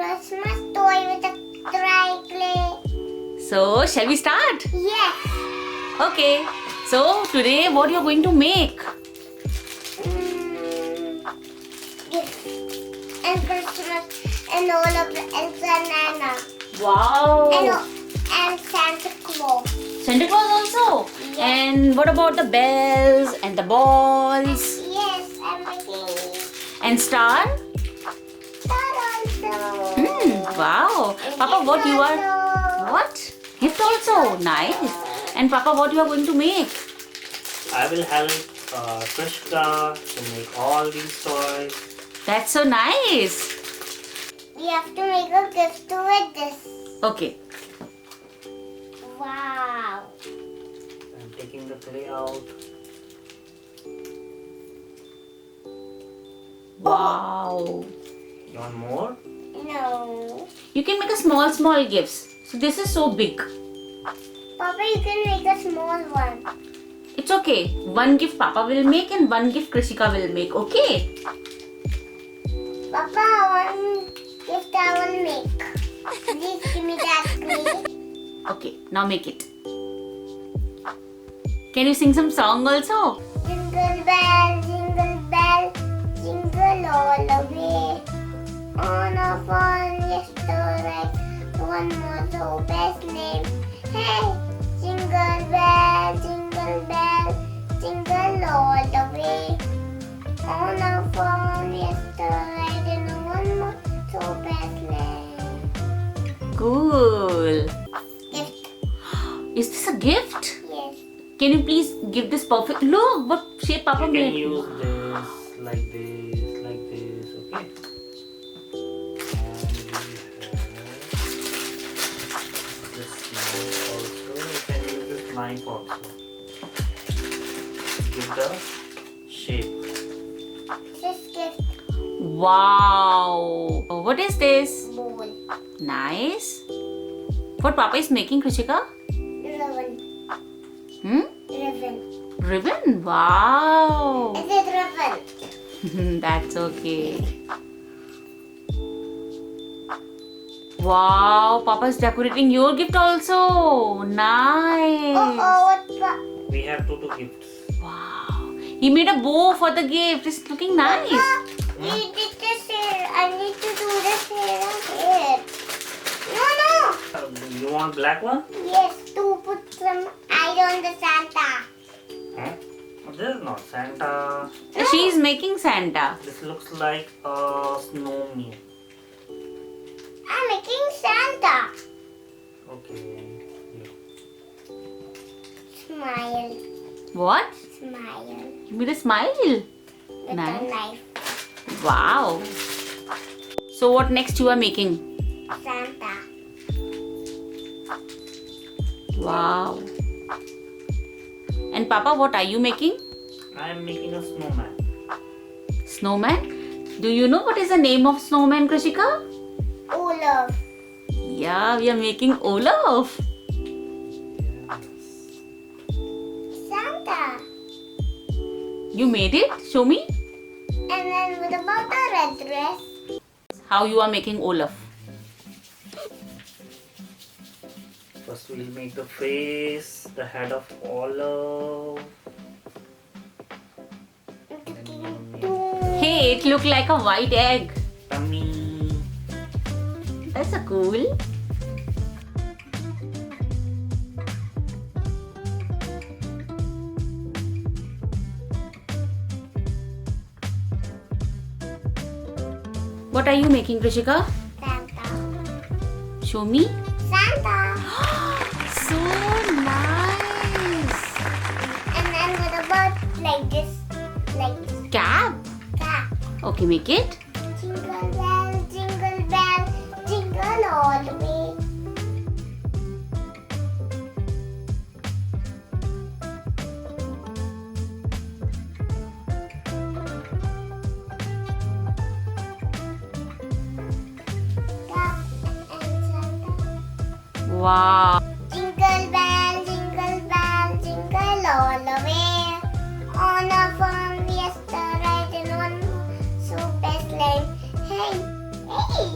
Christmas toy with a clay. So, shall we start? Yes. Okay. So, today what you're going to make? Gifts and Christmas and all of the Elsa and Anna Wow. and Santa Claus. Santa Claus also? Yes. And what about the bells and the balls? Yes, I'm making And star? that also. Wow. Papa, what you are... are? What? Gift also. Nice. And Papa, what you are going to make? I will help Krishka to make all these toys. That's so nice. We have to make a gift with this. Okay. Wow. I'm taking the clay out. Wow. You want more? No. You can make a small gifts. So this is so big. Papa, you can make a small one. It's okay. One gift Papa will make and one gift Krishika will make. Okay? Papa, one gift I will make. Please give me that clay. Okay. Now make it. Can you sing some song also? Jingle bell, jingle all the way. On a fun yesterday, one more so best name. Hey, jingle bell, jingle all the way. On a fun yesterday, and one more so best name. Cool. Gift, Is this a gift? yes. Can you please give this perfect... Look what shape Papa You can made. use this, like this, okay? And we have this knife also. You can use this knife also. Give the shape. This gift Wow. What is this? bowl, Nice. What Papa is making, Krishika? ribbon, ribbon. Ribbon? Wow. Is it ribbon? That's okay. Wow, Papa's decorating your gift also. Nice. What? We have two gifts. Wow. He made a bow for the gift. It's looking nice. We did this here. I need to do this here and here. No. You want black one? Yes, to put some eye on the Santa. Huh? This is not Santa. She's making Santa. This looks like a snowman. I'm making Santa. Okay. Here. Smile, What? smile. You made a smile. With Nice. a knife. Wow. So what next you are making? Santa. Wow. And Papa, what are you making? I am making a snowman. Snowman? Do you know what is the name of snowman, Krishika? Olaf. Yeah, we are making Olaf. Santa. You made it? Show me. And then what about the red dress? How you are making Olaf. First we'll make the face, the head of Olive. Hey, it looked like a white egg. Tummy. That's a cool. What are you making, Krishika? Santa. Show me. Santa. So nice. And then what about like this? Like this Cap. cap. Okay, make it. Jingle bell, jingle all the way. Cap and Santa. Wow. Jingle bell, jingle all the way. On a farm, yesterday, and one so best lane. Hey, hey,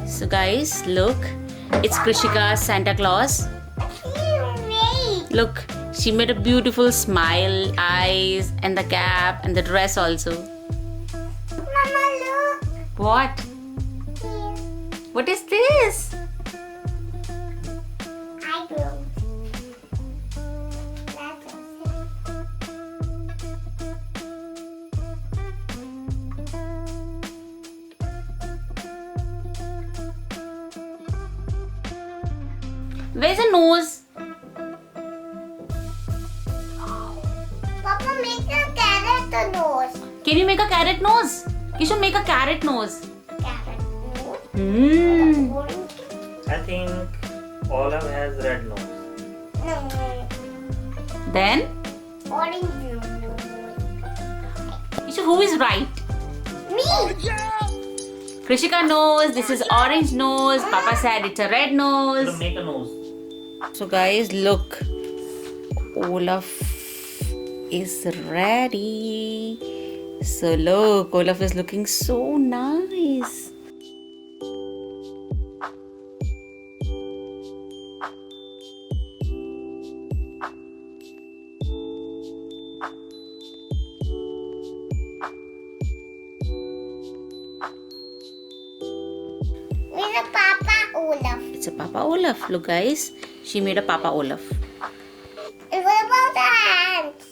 So guys, look. It's Krishika's Santa Claus. Wait. Look, she made a beautiful smile, eyes, and the cap, and the dress also. Mama, look. What? Here. What is this? I don't. That's okay. Where's the nose? Papa, make a carrot nose. Can you make a carrot nose? Kishu, make a carrot nose. Carrot nose. Hmm. Orange. I think Olive has red nose. No. Then, Orange nose. Kishu, who is right? Me. Krishika knows this is orange nose. Papa said it's a red So nose. make a nose. So guys, look. Olaf is ready. So look, Olaf is looking so nice. With a Papa Olaf. It's a Papa Olaf. Look guys, she made a Papa Olaf. And what about the hands?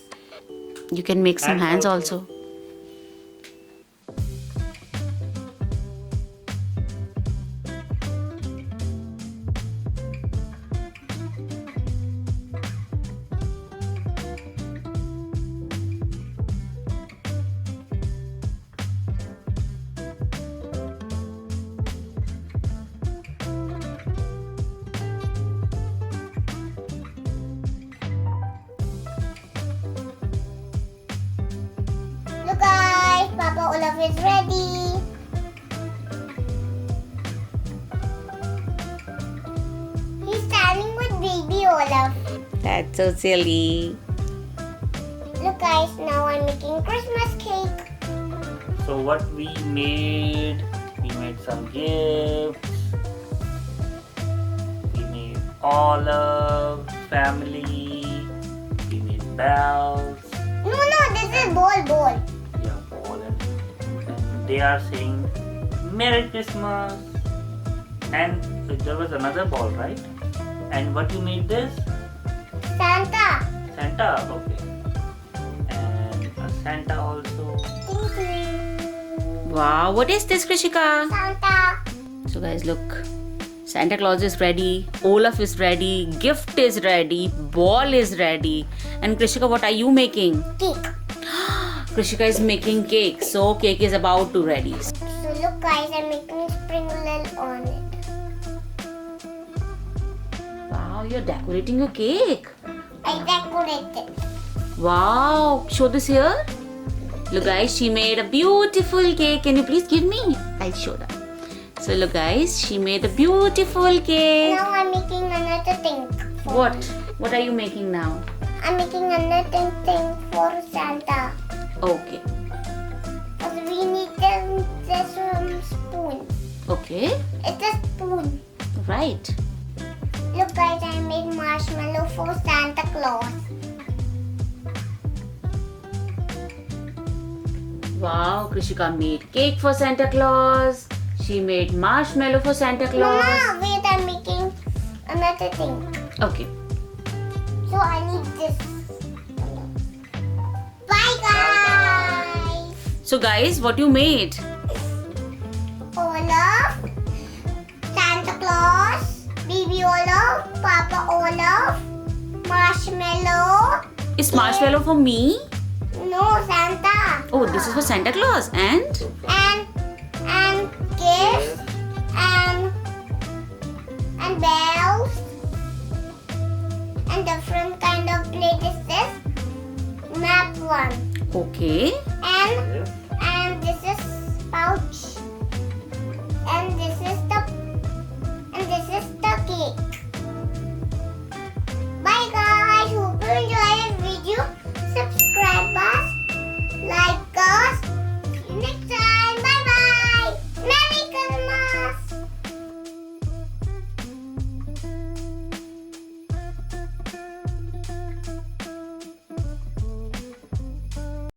You can make some Hands hands also. Look guys, Papa Olaf is ready. He's standing with baby Olaf. That's so silly. Look guys, now I'm making Christmas cake. So what we made some gifts. We made Olive family. We made bells. No, this is ball. Yeah, ball and they are saying Merry Christmas. And there was another ball, right? And what you made this? Santa. Santa, okay. And a Santa also. Thank you. Wow, what is this, Krishika? Santa. So guys, look. Santa Claus is ready. Olaf is ready. Gift is ready. Ball is ready. And Krishika, what are you making? Cake. Krishika is making cake. So cake is about to ready. So look guys, I'm making sprinkle on it. Wow, you're decorating your cake. I decorated. Wow, show this here. Look guys, she made a beautiful cake. Can you please give me? I'll show that. So look guys, she made a beautiful cake. Now I'm making another thing. What? What are you making now? I'm making another thing for Santa. Okay. But we need this spoon. Okay. It's a spoon. Right. Look guys, I made marshmallow for Santa Claus. Wow, Krishika made cake for Santa Claus. She made marshmallow for Santa Claus. Mama, wait, I'm making another thing. Okay. So I need this. Bye guys! So guys, what you made? Olaf, Santa Claus, Baby Olaf, Papa Olaf, marshmallow. Is marshmallow for me? No, Santa. Oh, this is for Santa Claus. And? And gifts and bells and different kind of places. Map one Okay. and